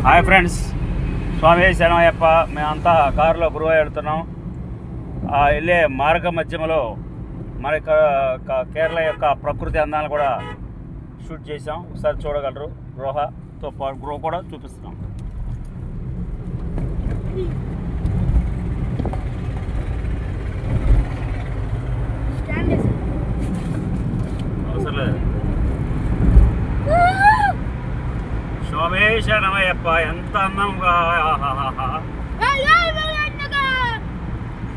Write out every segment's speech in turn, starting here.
Hi friends, స్వామి శరణమయ్యప్ప. మేమంతా కారులో గురువాయూర్ వెళ్తున్నాం. వెళ్ళే మార్గ మధ్యమలో మన కేరళ యొక్క ప్రకృతి అందాలను కూడా షూట్ చేసాం. ఒకసారి చూడగలరు. గృహతో పాటు గృహ కూడా చూపిస్తున్నాం. అవసరం లేదు. స్వామి శరణమయ్యప్ప. ఎంత అందంగా.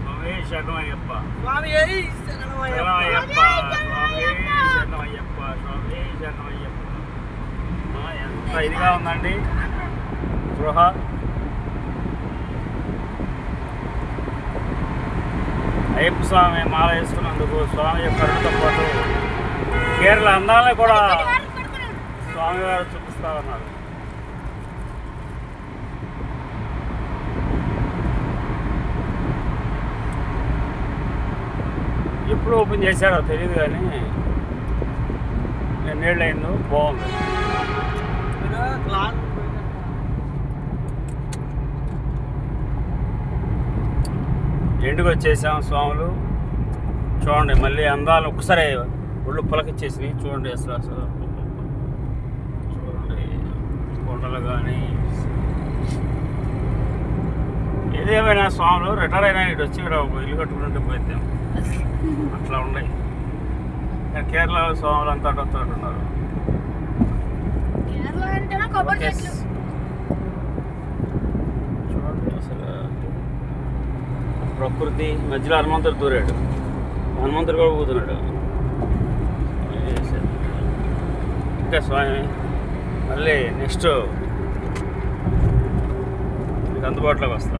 స్వామి శరణమయ్యప్ప. స్వామి శరణమయ్యప్ప. స్వామి శరణమయ్యప్ప. స్వామి శరణమయ్యప్ప. ఎంత ఇదిగా ఉందండి గృహ. అయ్యప్ప స్వామి మాల వేసుకున్నందుకు స్వామి యొక్క కరుణతో పాటు కేరళ అందాలను కూడా స్వామివారు చూపిస్తా ఉన్నారు. ఎప్పుడు ఓపెన్ చేశారో తెలియదు, కానీ ఎన్నేళ్ళు అయిందో. బాగుంది. ఎండుకు వచ్చేసాం స్వాములు. చూడండి, మళ్ళీ అందాలు ఒక్కసారి ఒళ్ళు పులకిచ్చేసినాయి. చూడండి అసలు చూడండి కొండలు కానీ. ఏదేమైనా స్వాములు రిటైర్ అయినా ఇటు వచ్చి ఇక్కడ ఒక ఇల్లు కట్టుకుంటే పోయిద్దాం. అట్లా ఉన్నాయి. కేరళ స్వాములు అంతా ఉన్నారు. చూడండి అసలు ప్రకృతి మధ్యలో హనుమంతుడు దూరాడు. హనుమంతుడు కూడా పోతున్నాడు. ఇంకా స్వామి మళ్ళీ నెక్స్ట్ మీకు అందుబాటులోకి వస్తాం.